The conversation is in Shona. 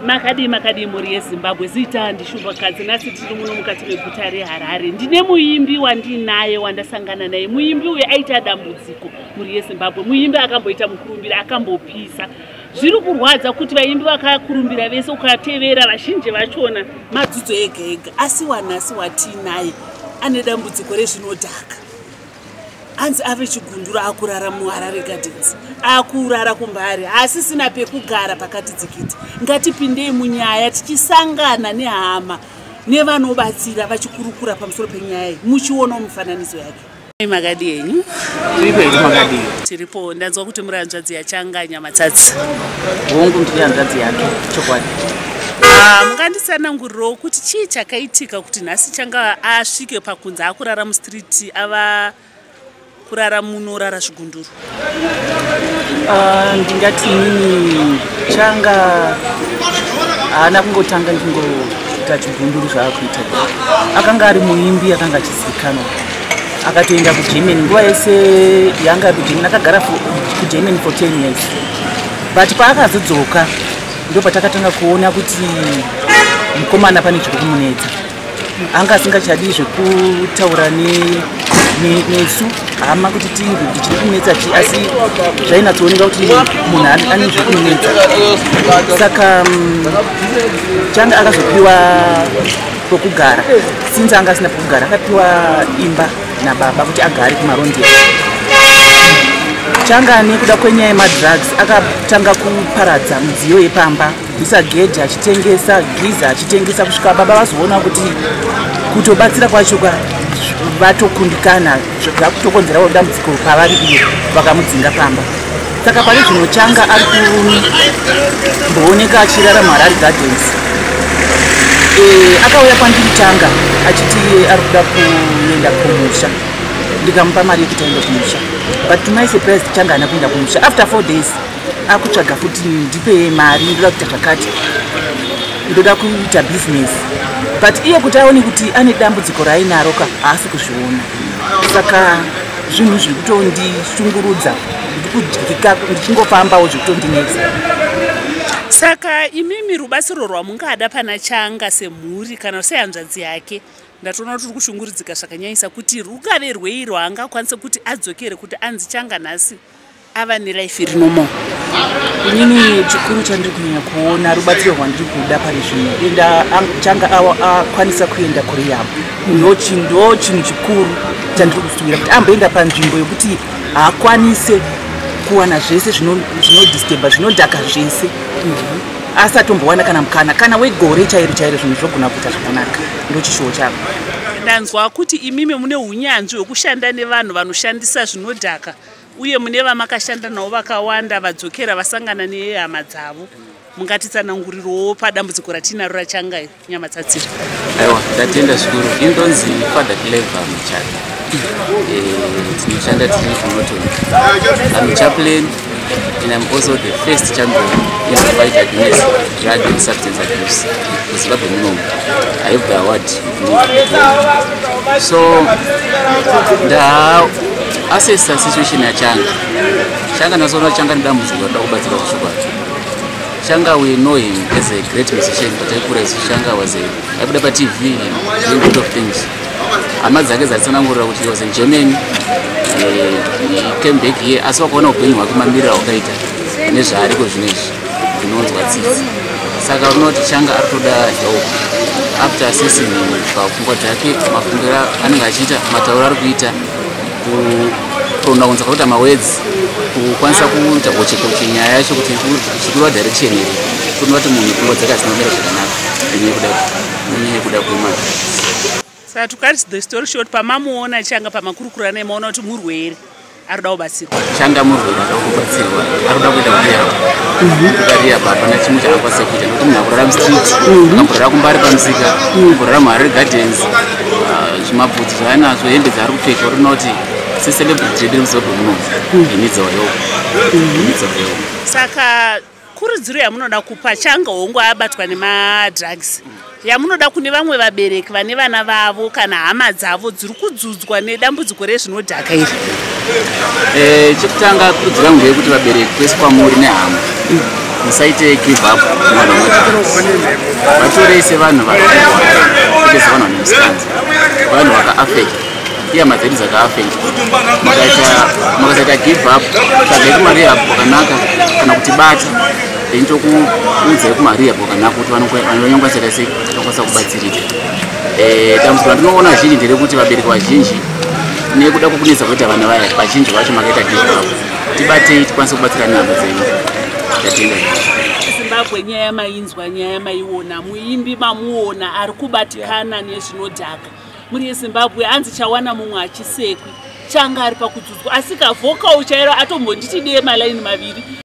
Makadi muri yeZimbabwe zita ndishubakadzi nasi tiri muno mukati meguta reHarare. Ndine muimbi wandinaye wandasangana naye. Muimbi uyu aita dambudziko muri yeZimbabwe. Muimbi akamboita mukurumbira akambopisa. Zviri kurwadza kuti vaimbi vakakurumbira vese ukatevera vazhinji vachona madzidzo ega ega. Asi wanhasi watinaye ane dambudziko rezvinodhaka. Anzi ave chigundura akurara muHarare Gardens. Akurara kumbari asi sina pekugara pakati dzikiti. Ngatipindei munyaya tichisangana nehama nevanobatsira vachikurukura pamusoro penyaya iyi muchiona mufananidzo yake. Makadi yenyu? Tiripo iri makadi. Tiripo. Ndanzwa kuti muri hanzvadzi yaChanga Nyamatsatsi. Hongu ndiri hanzvadzi yake chokwadi. Munganditsanangurirawo kuti chii chakaitika kuti nhasi Changa asvike pakunzi akurara mustriti ava kurara munorara zvigunduru? Ndingati inini Changa haana kungotanga ndingoita chigunduru zvaakuita. Akanga ari muimbi akanga achizivikanwa. Akatoenda kuGermany nguva yese yanga ari kuGermany. Akagara kuGermany for 10 years. But paakazodzoka ndo patakatanga kuona kuti mukomana pane zviri kumunetsa. Anga asingachadi zvekutaura nesu hama kuti tiri chiri kumunetsa chi, asi zvainatsooneka kuti munhu ane zviri kumunetsa. Saka Changa akazopiwa pokugara. Since anga asina pokugara akapiwa imba nababa kuti agare kumarondera. Changa nekuda kwenyaya yemadrugs akatanga kuparadza midziyo yepamba, isagedhi achitengesa, giza achitengesa, kusvika baba vazoona kuti kutobatsira kwacho vatokundikana zvakutokonzerawo dambudziko pavari iyo vakamudzinga pamba. Saka pane zvino Changa ari kumbooneka achirara muHarare Gardens. Akauya kwandiri Changa achiti ari kuda kuenda kumusha. Ndikamupa mari yekuti aende kumusha. But to my surprise Changa haana kuenda kumusha. After 4 days akutsvaga futi ndipe mari, ndoda kuita zvakati, ndoda kuita business. But iye kuti aone kuti ane dambudziko raainaro haasi kuzviona. Saka zvinhu zviri kutondishungurudza, ndichingofambawo zviri kutondinetsa. Saka imimi rubatsiro rwamungada pana Changa semhuri kana sehanzvadzi yake, ndatoona kuti kushungurudzika zvakanyanyisa kuti rukave rwei rwaangakwanisa kuti adzokere kuti anzi Changa nhasi ava nelife iri normal. Inini chikuru chandiri kunyanya kuona rubatsiro rwandiri kuda pari zvino, enda Changa akwanisa kuenda kurehab. Ndo chinhu chikuru chandiri kusuvira kuti amboenda panzvimbo yokuti haakwanise kuwana zvese zvinodisturba, zvinodhaka zvese. Asi atombowana kana mukana kana wegore chairo chairo zvinhu zvogona kuita zvakanaka. Ndo chishuwo chako. Ndanzwa kuti imimi mune hunyanzvi hwekushanda nevanhu vanoshandisa zvinodhaka, uye mune vamakashanda navo vakawanda vadzokera vasangana nehama dzavo. Mungatitsanangurirawo padambudziko ratinaro raChanga Nyamatsatsi. Aiwa, ndatenda zvikuru. Indonzi Father Clever Muchata. Tinoshanda tiri kuNorton. I'm a chaplain and I'm also the first champion in the fight against drug and substance abuse. Zimbabwe munomu. I have the award. So, assess situation ya Changa nazoona Changa ndambudziko rakubatsira kushuka. Changa, we know him as a great musician, but Changa was aibuda pa TV doing a lot of things. Hama dzake dzatsanangurira kuti he was in Germany. He came back here asi wakaona upenyu hwake mamiriro hwakaita nezvaariko zvinezvi zvinonzwa tsitsi. Saka unoti Changa ari kutoda help after assessing pfungwa dzake, mafungiro anenge achiita, matauro ari kuita, kupronounsa kuita mawords, kukwanisa kuita gochekoche nyaya yacho kuti zvikurwa direction iri, kunoona kuti munhu pfungwa dzake hadzinomira zvakanaka nenyaya yekuda kuima. Saka to cut the story short, pamamuona Changa pamakurukura naye maona kuti murwere ari kuda kubatsirwa. Changa murwere ari kuda kubatsirwa, ari kuda kuita kurehab. Kurehab hapana chimwe chaakwanisa kuita nokuti munhu akurara mustriti, akamborara kumbari pamusika, akamborara muHarare Gardens, zvimabvudzi zvaanazvo, hembe dzaari kupfeka, uri kuti secelebrity yedu muZimbabwe munomu, he needs our help. Saka kurudziro yamunoda kupa Changa hongu abatwa nemadrugs, yamunoda kune vamwe vabereki vane vana vavo kana hama dzavo dziri kudzudzwa nedambudziko rezvinodhaka iri? Chekutanga kurudziro yangu ndeyekuti vabereki kwese kwamuri nehama musaite give up mwana vatorei sevanhu vakaite sevanhu vane musikanzi vanhu vakaaffect iyama dzedu dzakaaffect makasaita give up tsvagai kumarehab kwakanaka kana kutibata ndinokuudzai kumarehab kwakanaka kuti vanonyongwasira sei vanokwanisa kubatsirika. Dambudziko randinoona zhinji nderekuti vabereki vazhinji nekuda kwokunetsa kuita vana vaya vazhinji vacho makaita give up. Tibatei tikwanise kubatsira nhamba dzenyu. Tatenda Zimbabwe nyaya yamainzwa, nyaya yamaiona, muimbi mamuona ari kubatikana nezvinodhaka. Muri yeZimbabwe anzi chawana mumwe achisekwi changa ari pakudzudzwa, asi kavhokawo chairo atombonditi deye malaini maviri